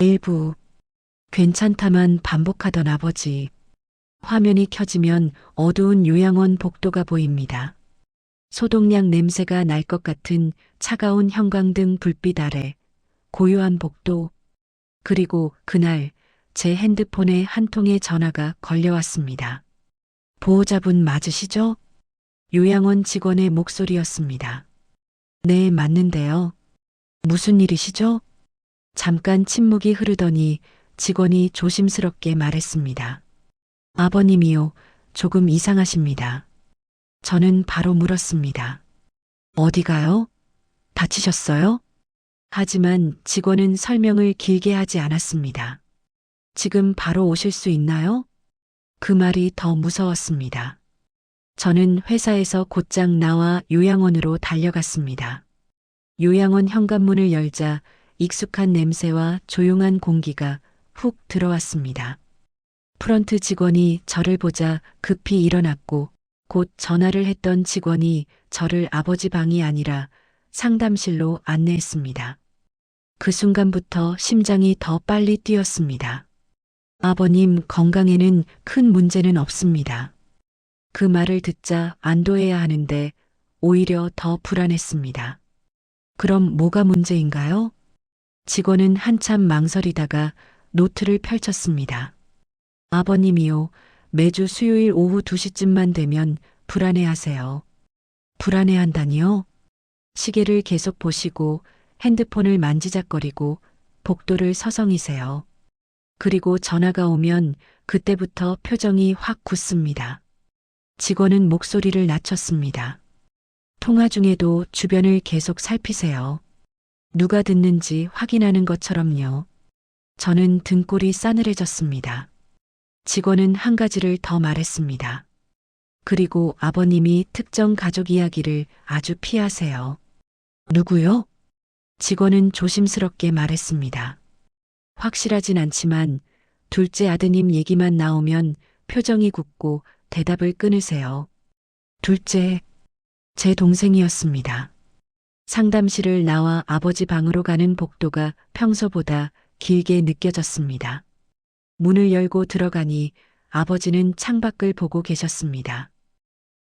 일부 괜찮다만 반복하던 아버지. 화면이 켜지면 어두운 요양원 복도가 보입니다. 소독약 냄새가 날 것 같은 차가운 형광등 불빛 아래 고요한 복도. 그리고 그날 제 핸드폰에 한 통의 전화가 걸려왔습니다. 보호자분 맞으시죠? 요양원 직원의 목소리였습니다. 네, 맞는데요. 무슨 일이시죠? 잠깐 침묵이 흐르더니 직원이 조심스럽게 말했습니다. 아버님이요, 조금 이상하십니다. 저는 바로 물었습니다. 어디가요? 다치셨어요? 하지만 직원은 설명을 길게 하지 않았습니다. 지금 바로 오실 수 있나요? 그 말이 더 무서웠습니다. 저는 회사에서 곧장 나와 요양원으로 달려갔습니다. 요양원 현관문을 열자 익숙한 냄새와 조용한 공기가 훅 들어왔습니다. 프런트 직원이 저를 보자 급히 일어났고 곧 전화를 했던 직원이 저를 아버지 방이 아니라 상담실로 안내했습니다. 그 순간부터 심장이 더 빨리 뛰었습니다. 아버님 건강에는 큰 문제는 없습니다. 그 말을 듣자 안도해야 하는데 오히려 더 불안했습니다. 그럼 뭐가 문제인가요? 직원은 한참 망설이다가 노트를 펼쳤습니다. 아버님이요, 매주 수요일 오후 2시쯤만 되면 불안해하세요. 불안해한다니요? 시계를 계속 보시고 핸드폰을 만지작거리고 복도를 서성이세요. 그리고 전화가 오면 그때부터 표정이 확 굳습니다. 직원은 목소리를 낮췄습니다. 통화 중에도 주변을 계속 살피세요. 누가 듣는지 확인하는 것처럼요. 저는 등골이 싸늘해졌습니다. 직원은 한 가지를 더 말했습니다. 그리고 아버님이 특정 가족 이야기를 아주 피하세요. 누구요? 직원은 조심스럽게 말했습니다. 확실하진 않지만 둘째 아드님 얘기만 나오면 표정이 굳고 대답을 끊으세요. 둘째, 제 동생이었습니다. 상담실을 나와 아버지 방으로 가는 복도가 평소보다 길게 느껴졌습니다. 문을 열고 들어가니 아버지는 창밖을 보고 계셨습니다.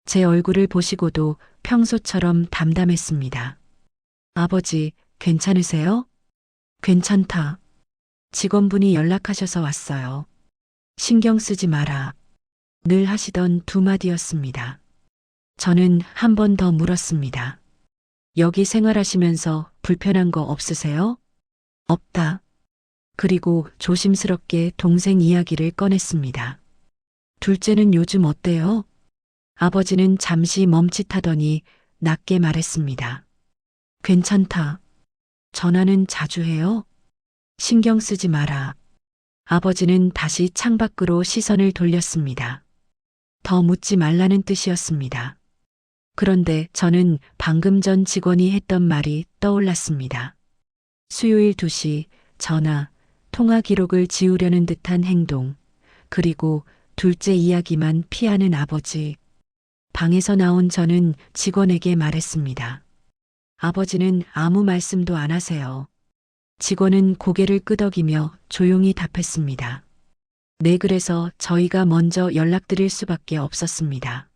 제 얼굴을 보시고도 평소처럼 담담했습니다. 아버지, 괜찮으세요? 괜찮다. 직원분이 연락하셔서 왔어요. 신경 쓰지 마라. 늘 하시던 두 마디였습니다. 저는 한 번 더 물었습니다. 여기 생활하시면서 불편한 거 없으세요? 없다. 그리고 조심스럽게 동생 이야기를 꺼냈습니다. 둘째는 요즘 어때요? 아버지는 잠시 멈칫하더니 낮게 말했습니다. 괜찮다. 전화는 자주 해요? 신경 쓰지 마라. 아버지는 다시 창밖으로 시선을 돌렸습니다. 더 묻지 말라는 뜻이었습니다. 그런데 저는 방금 전 직원이 했던 말이 떠올랐습니다. 수요일 2시 전화, 통화 기록을 지우려는 듯한 행동, 그리고 둘째 이야기만 피하는 아버지. 방에서 나온 저는 직원에게 말했습니다. 아버지는 아무 말씀도 안 하세요. 직원은 고개를 끄덕이며 조용히 답했습니다. 네, 그래서 저희가 먼저 연락드릴 수밖에 없었습니다.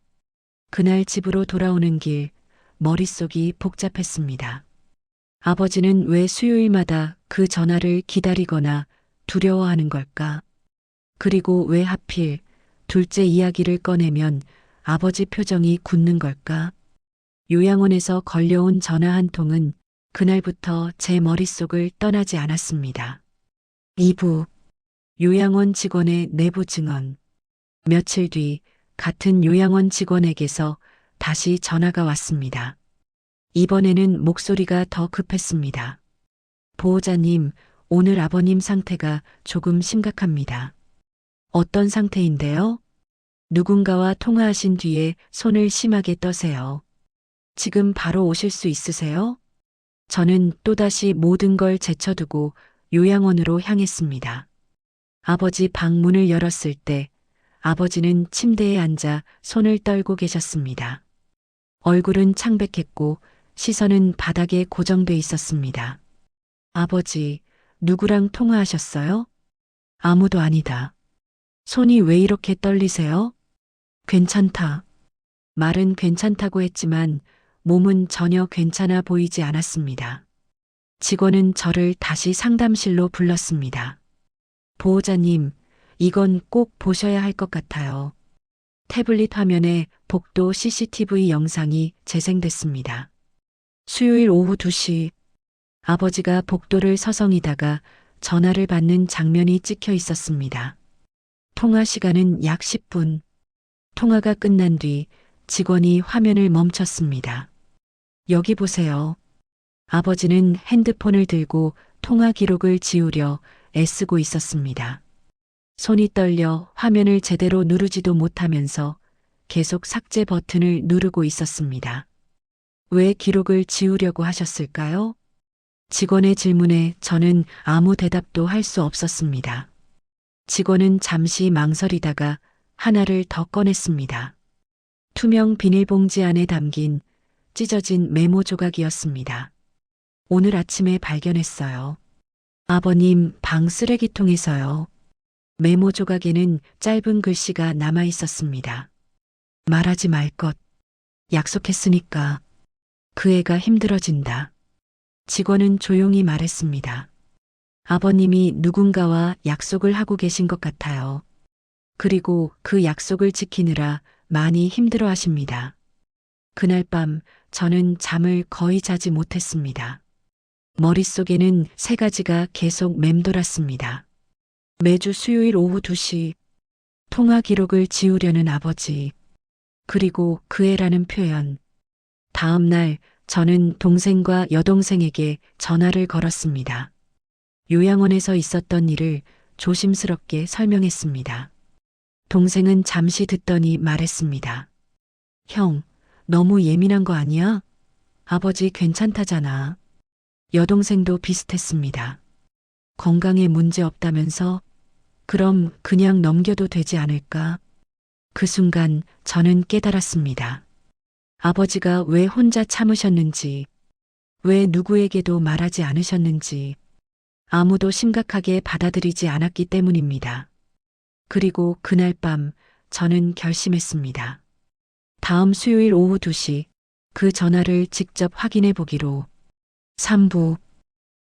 그날 집으로 돌아오는 길, 머릿속이 복잡했습니다. 아버지는 왜 수요일마다 그 전화를 기다리거나 두려워하는 걸까? 그리고 왜 하필 둘째 이야기를 꺼내면 아버지 표정이 굳는 걸까? 요양원에서 걸려온 전화 한 통은 그날부터 제 머릿속을 떠나지 않았습니다. 2부 요양원 직원의 내부 증언. 며칠 뒤 같은 요양원 직원에게서 다시 전화가 왔습니다. 이번에는 목소리가 더 급했습니다. 보호자님, 오늘 아버님 상태가 조금 심각합니다. 어떤 상태인데요? 누군가와 통화하신 뒤에 손을 심하게 떠세요. 지금 바로 오실 수 있으세요? 저는 또다시 모든 걸 제쳐두고 요양원으로 향했습니다. 아버지 방 문을 열었을 때 아버지는 침대에 앉아 손을 떨고 계셨습니다. 얼굴은 창백했고 시선은 바닥에 고정돼 있었습니다. 아버지, 누구랑 통화하셨어요? 아무도 아니다. 손이 왜 이렇게 떨리세요? 괜찮다. 말은 괜찮다고 했지만 몸은 전혀 괜찮아 보이지 않았습니다. 직원은 저를 다시 상담실로 불렀습니다. 보호자님, 이건 꼭 보셔야 할 것 같아요. 태블릿 화면에 복도 CCTV 영상이 재생됐습니다. 수요일 오후 2시 아버지가 복도를 서성이다가 전화를 받는 장면이 찍혀 있었습니다. 통화 시간은 약 10분. 통화가 끝난 뒤 직원이 화면을 멈췄습니다. 여기 보세요. 아버지는 핸드폰을 들고 통화 기록을 지우려 애쓰고 있었습니다. 손이 떨려 화면을 제대로 누르지도 못하면서 계속 삭제 버튼을 누르고 있었습니다. 왜 기록을 지우려고 하셨을까요? 직원의 질문에 저는 아무 대답도 할 수 없었습니다. 직원은 잠시 망설이다가 하나를 더 꺼냈습니다. 투명 비닐봉지 안에 담긴 찢어진 메모 조각이었습니다. 오늘 아침에 발견했어요. 아버님 방 쓰레기통에서요. 메모 조각에는 짧은 글씨가 남아 있었습니다. 말하지 말 것. 약속했으니까. 그 애가 힘들어진다. 직원은 조용히 말했습니다. 아버님이 누군가와 약속을 하고 계신 것 같아요. 그리고 그 약속을 지키느라 많이 힘들어 하십니다. 그날 밤 저는 잠을 거의 자지 못했습니다. 머릿속에는 세 가지가 계속 맴돌았습니다. 매주 수요일 오후 2시 통화 기록을 지우려는 아버지, 그리고 그 애라는 표현. 다음 날 저는 동생과 여동생에게 전화를 걸었습니다. 요양원에서 있었던 일을 조심스럽게 설명했습니다. 동생은 잠시 듣더니 말했습니다. 형, 너무 예민한 거 아니야? 아버지 괜찮다잖아. 여동생도 비슷했습니다. 건강에 문제 없다면서? 그럼 그냥 넘겨도 되지 않을까? 그 순간 저는 깨달았습니다. 아버지가 왜 혼자 참으셨는지, 왜 누구에게도 말하지 않으셨는지, 아무도 심각하게 받아들이지 않았기 때문입니다. 그리고 그날 밤 저는 결심했습니다. 다음 수요일 오후 2시 그 전화를 직접 확인해 보기로. 3부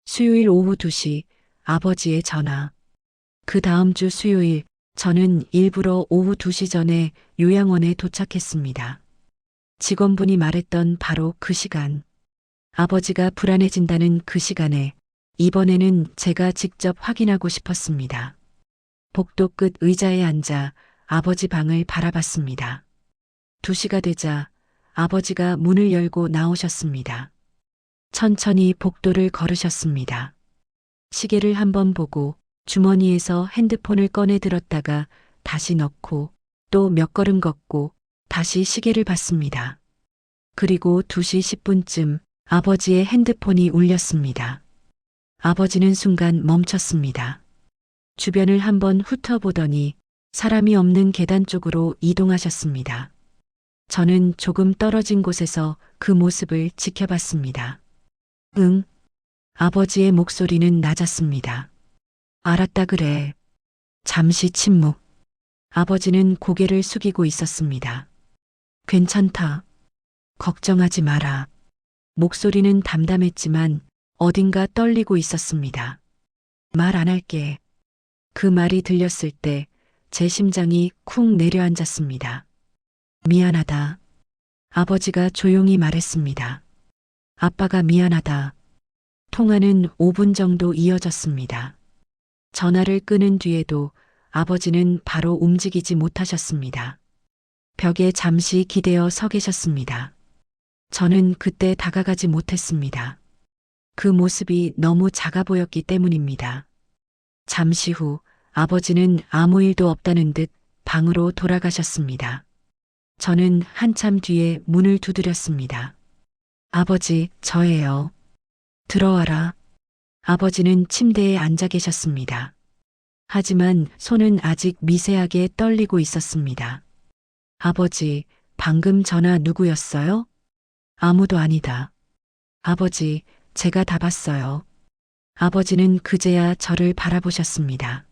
수요일 오후 2시 아버지의 전화. 그 다음 주 수요일 저는 일부러 오후 2시 전에 요양원에 도착했습니다. 직원분이 말했던 바로 그 시간. 아버지가 불안해진다는 그 시간에 이번에는 제가 직접 확인하고 싶었습니다. 복도 끝 의자에 앉아 아버지 방을 바라봤습니다. 2시가 되자 아버지가 문을 열고 나오셨습니다. 천천히 복도를 걸으셨습니다. 시계를 한번 보고 주머니에서 핸드폰을 꺼내 들었다가 다시 넣고 또 몇 걸음 걷고 다시 시계를 봤습니다. 그리고 2시 10분쯤 아버지의 핸드폰이 울렸습니다. 아버지는 순간 멈췄습니다. 주변을 한번 훑어보더니 사람이 없는 계단 쪽으로 이동하셨습니다. 저는 조금 떨어진 곳에서 그 모습을 지켜봤습니다. 응? 아버지의 목소리는 낮았습니다. 알았다 그래. 잠시 침묵. 아버지는 고개를 숙이고 있었습니다. 괜찮다. 걱정하지 마라. 목소리는 담담했지만 어딘가 떨리고 있었습니다. 말 안 할게. 그 말이 들렸을 때 제 심장이 쿵 내려앉았습니다. 미안하다. 아버지가 조용히 말했습니다. 아빠가 미안하다. 통화는 5분 정도 이어졌습니다. 전화를 끊은 뒤에도 아버지는 바로 움직이지 못하셨습니다. 벽에 잠시 기대어 서 계셨습니다. 저는 그때 다가가지 못했습니다. 그 모습이 너무 작아 보였기 때문입니다. 잠시 후 아버지는 아무 일도 없다는 듯 방으로 돌아가셨습니다. 저는 한참 뒤에 문을 두드렸습니다. 아버지, 저예요. 들어와라. 아버지는 침대에 앉아 계셨습니다. 하지만 손은 아직 미세하게 떨리고 있었습니다. 아버지, 방금 전화 누구였어요? 아무도 아니다. 아버지, 제가 다 봤어요. 아버지는 그제야 저를 바라보셨습니다.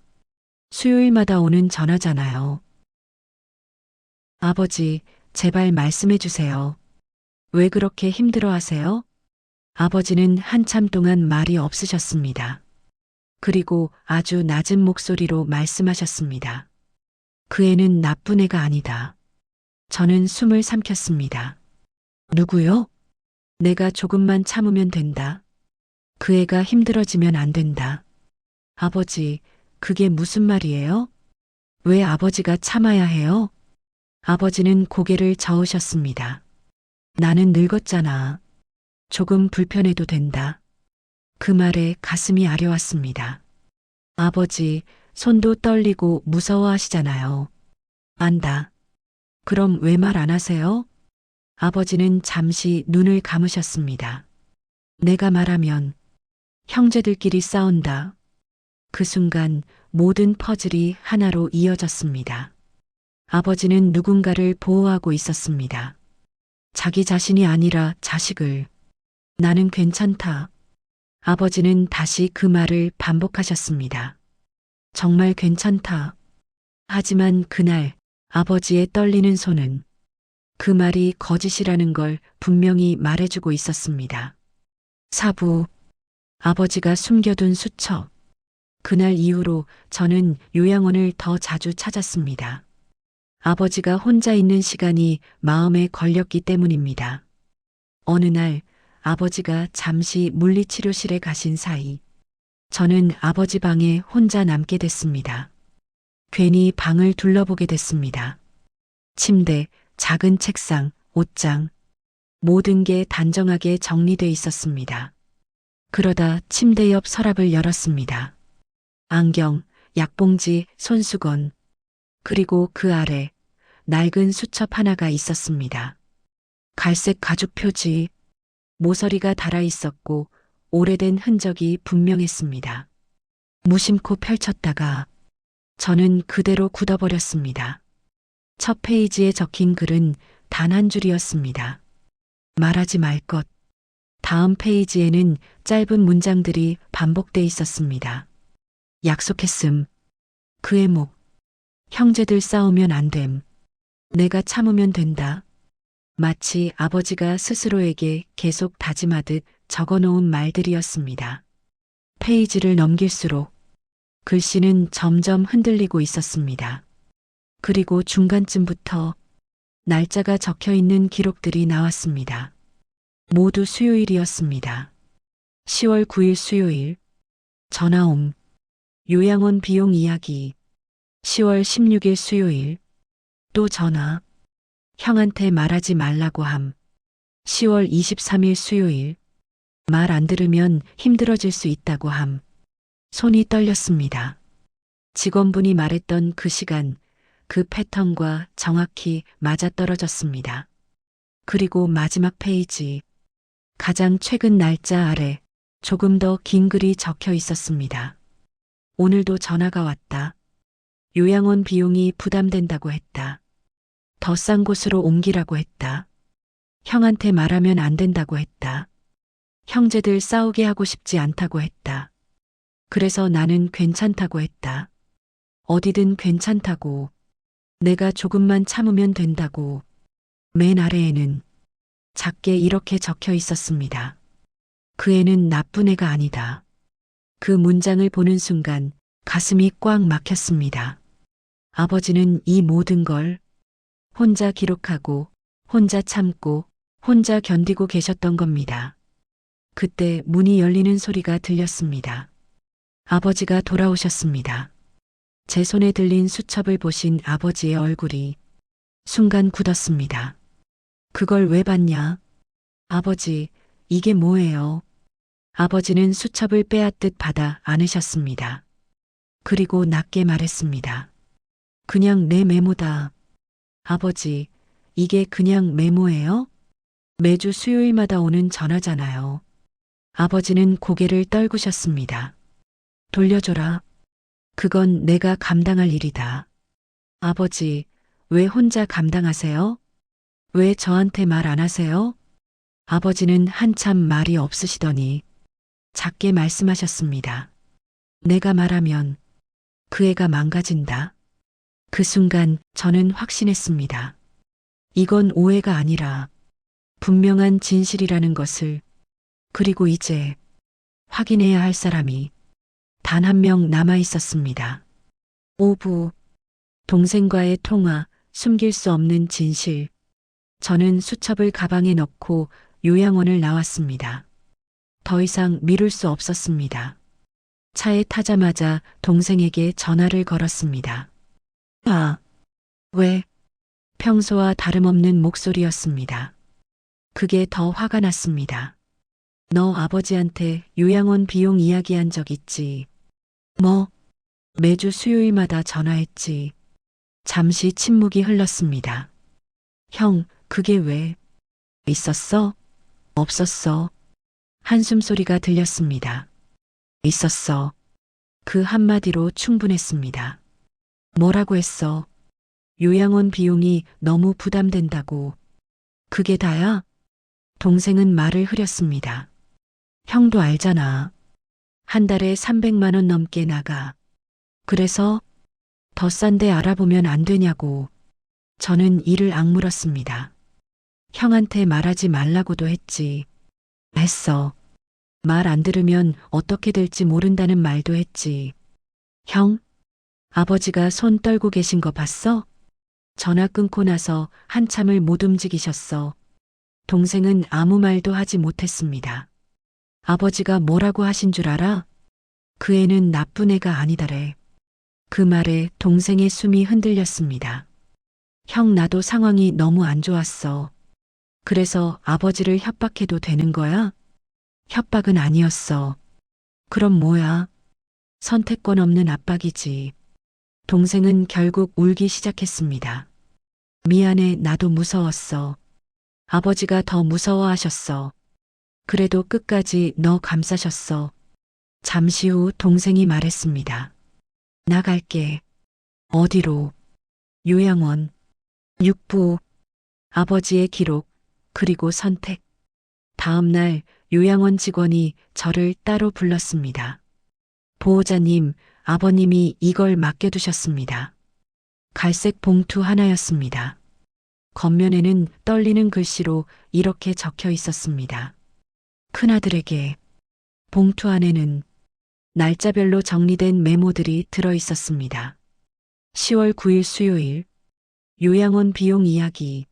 수요일마다 오는 전화잖아요. 아버지, 제발 말씀해 주세요. 왜 그렇게 힘들어 하세요? 아버지는 한참 동안 말이 없으셨습니다. 그리고 아주 낮은 목소리로 말씀하셨습니다. 그 애는 나쁜 애가 아니다. 저는 숨을 삼켰습니다. 누구요? 내가 조금만 참으면 된다. 그 애가 힘들어지면 안 된다. 아버지, 그게 무슨 말이에요? 왜 아버지가 참아야 해요? 아버지는 고개를 저으셨습니다. 나는 늙었잖아. 조금 불편해도 된다. 그 말에 가슴이 아려왔습니다. 아버지, 손도 떨리고 무서워하시잖아요. 안다. 그럼 왜 말 안 하세요? 아버지는 잠시 눈을 감으셨습니다. 내가 말하면 형제들끼리 싸운다. 그 순간 모든 퍼즐이 하나로 이어졌습니다. 아버지는 누군가를 보호하고 있었습니다. 자기 자신이 아니라 자식을. 나는 괜찮다. 아버지는 다시 그 말을 반복하셨습니다. 정말 괜찮다. 하지만 그날 아버지의 떨리는 손은 그 말이 거짓이라는 걸 분명히 말해주고 있었습니다. 사부, 아버지가 숨겨둔 수첩. 그날 이후로 저는 요양원을 더 자주 찾았습니다. 아버지가 혼자 있는 시간이 마음에 걸렸기 때문입니다. 어느 날 아버지가 잠시 물리치료실에 가신 사이 저는 아버지 방에 혼자 남게 됐습니다. 괜히 방을 둘러보게 됐습니다. 침대, 작은 책상, 옷장, 모든 게 단정하게 정리돼 있었습니다. 그러다 침대 옆 서랍을 열었습니다. 안경, 약봉지, 손수건, 그리고 그 아래 낡은 수첩 하나가 있었습니다. 갈색 가죽 표지, 모서리가 달아 있었고 오래된 흔적이 분명했습니다. 무심코 펼쳤다가 저는 그대로 굳어버렸습니다. 첫 페이지에 적힌 글은 단 한 줄이었습니다. 말하지 말 것. 다음 페이지에는 짧은 문장들이 반복돼 있었습니다. 약속했음. 그의 목. 형제들 싸우면 안 됨. 내가 참으면 된다. 마치 아버지가 스스로에게 계속 다짐하듯 적어놓은 말들이었습니다. 페이지를 넘길수록 글씨는 점점 흔들리고 있었습니다. 그리고 중간쯤부터 날짜가 적혀 있는 기록들이 나왔습니다. 모두 수요일이었습니다. 10월 9일 수요일, 전화옴, 요양원 비용 이야기, 10월 16일 수요일, 또 전화, 형한테 말하지 말라고 함, 10월 23일 수요일, 말 안 들으면 힘들어질 수 있다고 함. 손이 떨렸습니다. 직원분이 말했던 그 시간, 그 패턴과 정확히 맞아떨어졌습니다. 그리고 마지막 페이지, 가장 최근 날짜 아래 조금 더 긴 글이 적혀 있었습니다. 오늘도 전화가 왔다. 요양원 비용이 부담된다고 했다. 더 싼 곳으로 옮기라고 했다. 형한테 말하면 안 된다고 했다. 형제들 싸우게 하고 싶지 않다고 했다. 그래서 나는 괜찮다고 했다. 어디든 괜찮다고. 내가 조금만 참으면 된다고. 맨 아래에는 작게 이렇게 적혀 있었습니다. 그 애는 나쁜 애가 아니다. 그 문장을 보는 순간 가슴이 꽉 막혔습니다. 아버지는 이 모든 걸 혼자 기록하고, 혼자 참고, 혼자 견디고 계셨던 겁니다. 그때 문이 열리는 소리가 들렸습니다. 아버지가 돌아오셨습니다. 제 손에 들린 수첩을 보신 아버지의 얼굴이 순간 굳었습니다. 그걸 왜 봤냐? 아버지, 이게 뭐예요? 아버지는 수첩을 빼앗듯 받아 안으셨습니다. 그리고 낮게 말했습니다. 그냥 내 메모다. 아버지, 이게 그냥 메모예요? 매주 수요일마다 오는 전화잖아요. 아버지는 고개를 떨구셨습니다. 돌려줘라. 그건 내가 감당할 일이다. 아버지, 왜 혼자 감당하세요? 왜 저한테 말 안 하세요? 아버지는 한참 말이 없으시더니 작게 말씀하셨습니다. 내가 말하면 그 애가 망가진다. 그 순간 저는 확신했습니다. 이건 오해가 아니라 분명한 진실이라는 것을, 그리고 이제 확인해야 할 사람이 단 한 명 남아 있었습니다. 오부, 동생과의 통화, 숨길 수 없는 진실. 저는 수첩을 가방에 넣고 요양원을 나왔습니다. 더 이상 미룰 수 없었습니다. 차에 타자마자 동생에게 전화를 걸었습니다. 아, 왜? 평소와 다름없는 목소리였습니다. 그게 더 화가 났습니다. 너 아버지한테 요양원 비용 이야기한 적 있지? 뭐? 매주 수요일마다 전화했지. 잠시 침묵이 흘렀습니다. 형, 그게 왜? 있었어? 없었어? 한숨 소리가 들렸습니다. 있었어. 그 한마디로 충분했습니다. 뭐라고 했어? 요양원 비용이 너무 부담된다고. 그게 다야? 동생은 말을 흐렸습니다. 형도 알잖아. 한 달에 300만 원 넘게 나가. 그래서 더 싼데 알아보면 안 되냐고. 저는 이를 악물었습니다. 형한테 말하지 말라고도 했지. 했어. 말 안 들으면 어떻게 될지 모른다는 말도 했지. 형, 아버지가 손 떨고 계신 거 봤어? 전화 끊고 나서 한참을 못 움직이셨어. 동생은 아무 말도 하지 못했습니다. 아버지가 뭐라고 하신 줄 알아? 그 애는 나쁜 애가 아니다래. 그 말에 동생의 숨이 흔들렸습니다. 형, 나도 상황이 너무 안 좋았어. 그래서 아버지를 협박해도 되는 거야? 협박은 아니었어. 그럼 뭐야? 선택권 없는 압박이지. 동생은 결국 울기 시작했습니다. 미안해, 나도 무서웠어. 아버지가 더 무서워하셨어. 그래도 끝까지 너 감싸셨어. 잠시 후 동생이 말했습니다. 나갈게. 어디로? 요양원. 육부. 아버지의 기록, 그리고 선택. 다음 날 요양원 직원이 저를 따로 불렀습니다. 보호자님, 아버님이 이걸 맡겨두셨습니다. 갈색 봉투 하나였습니다. 겉면에는 떨리는 글씨로 이렇게 적혀 있었습니다. 큰아들에게. 봉투 안에는 날짜별로 정리된 메모들이 들어 있었습니다. 10월 9일 수요일. 요양원 비용 이야기.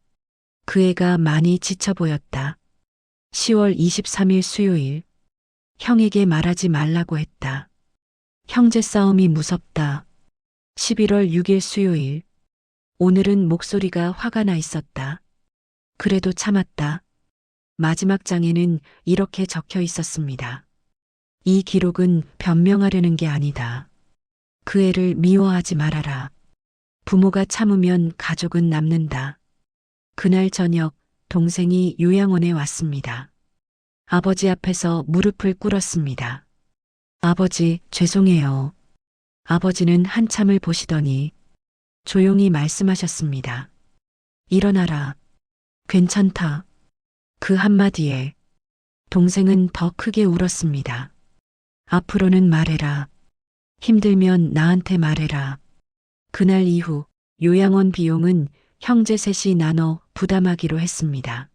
그 애가 많이 지쳐 보였다. 10월 23일 수요일. 형에게 말하지 말라고 했다. 형제 싸움이 무섭다. 11월 6일 수요일. 오늘은 목소리가 화가 나 있었다. 그래도 참았다. 마지막 장에는 이렇게 적혀 있었습니다. 이 기록은 변명하려는 게 아니다. 그 애를 미워하지 말아라. 부모가 참으면 가족은 남는다. 그날 저녁 동생이 요양원에 왔습니다. 아버지 앞에서 무릎을 꿇었습니다. 아버지, 죄송해요. 아버지는 한참을 보시더니 조용히 말씀하셨습니다. 일어나라. 괜찮다. 그 한마디에 동생은 더 크게 울었습니다. 앞으로는 말해라. 힘들면 나한테 말해라. 그날 이후 요양원 비용은 형제 셋이 나눠 부담하기로 했습니다.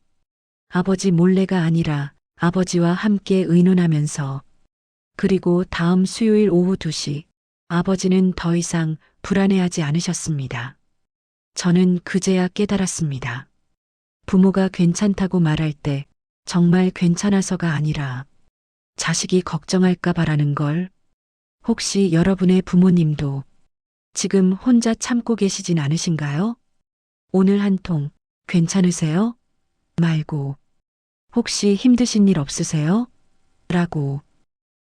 아버지 몰래가 아니라 아버지와 함께 의논하면서. 그리고 다음 수요일 오후 2시 아버지는 더 이상 불안해하지 않으셨습니다. 저는 그제야 깨달았습니다. 부모가 괜찮다고 말할 때 정말 괜찮아서가 아니라 자식이 걱정할까 봐라는 걸. 혹시 여러분의 부모님도 지금 혼자 참고 계시진 않으신가요? 오늘 한 통 괜찮으세요? 말고 혹시 힘드신 일 없으세요? 라고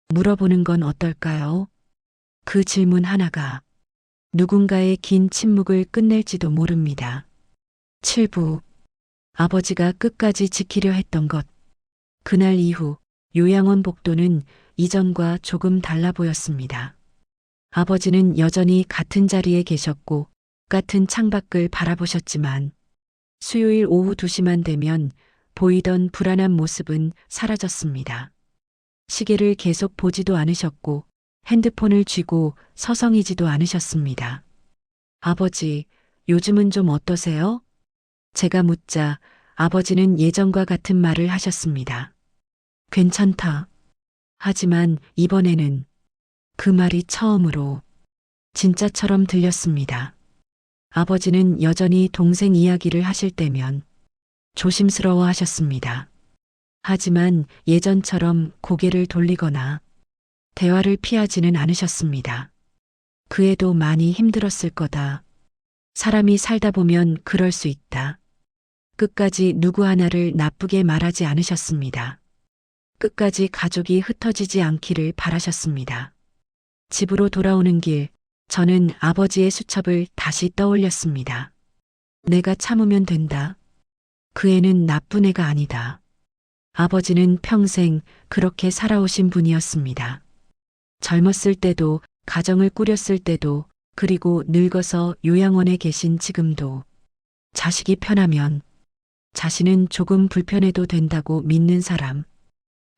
물어보는 건 어떨까요? 그 질문 하나가 누군가의 긴 침묵을 끝낼지도 모릅니다. 7부. 아버지가 끝까지 지키려 했던 것. 그날 이후 요양원 복도는 이전과 조금 달라 보였습니다. 아버지는 여전히 같은 자리에 계셨고 같은 창밖을 바라보셨지만 수요일 오후 2시만 되면 보이던 불안한 모습은 사라졌습니다. 시계를 계속 보지도 않으셨고 핸드폰을 쥐고 서성이지도 않으셨습니다. 아버지, 요즘은 좀 어떠세요? 제가 묻자 아버지는 예전과 같은 말을 하셨습니다. 괜찮다. 하지만 이번에는 그 말이 처음으로 진짜처럼 들렸습니다. 아버지는 여전히 동생 이야기를 하실 때면 조심스러워 하셨습니다. 하지만 예전처럼 고개를 돌리거나 대화를 피하지는 않으셨습니다. 그 애도 많이 힘들었을 거다. 사람이 살다 보면 그럴 수 있다. 끝까지 누구 하나를 나쁘게 말하지 않으셨습니다. 끝까지 가족이 흩어지지 않기를 바라셨습니다. 집으로 돌아오는 길, 저는 아버지의 수첩을 다시 떠올렸습니다. 내가 참으면 된다. 그 애는 나쁜 애가 아니다. 아버지는 평생 그렇게 살아오신 분이었습니다. 젊었을 때도, 가정을 꾸렸을 때도, 그리고 늙어서 요양원에 계신 지금도 자식이 편하면 자신은 조금 불편해도 된다고 믿는 사람.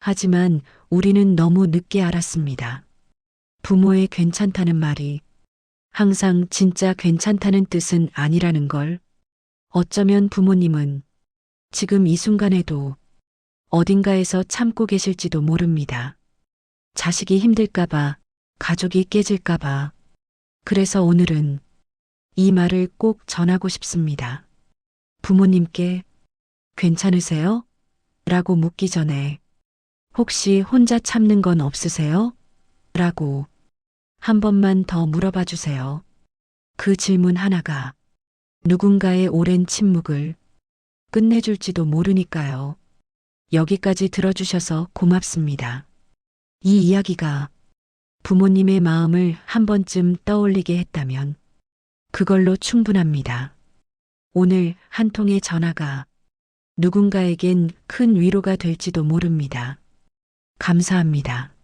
하지만 우리는 너무 늦게 알았습니다. 부모의 괜찮다는 말이 항상 진짜 괜찮다는 뜻은 아니라는 걸. 어쩌면 부모님은 지금 이 순간에도 어딘가에서 참고 계실지도 모릅니다. 자식이 힘들까봐, 가족이 깨질까봐. 그래서 오늘은 이 말을 꼭 전하고 싶습니다. 부모님께 괜찮으세요? 라고 묻기 전에 혹시 혼자 참는 건 없으세요? 라고 한 번만 더 물어봐 주세요. 그 질문 하나가 누군가의 오랜 침묵을 끝내줄지도 모르니까요. 여기까지 들어주셔서 고맙습니다. 이 이야기가 부모님의 마음을 한 번쯤 떠올리게 했다면 그걸로 충분합니다. 오늘 한 통의 전화가 누군가에겐 큰 위로가 될지도 모릅니다. 감사합니다.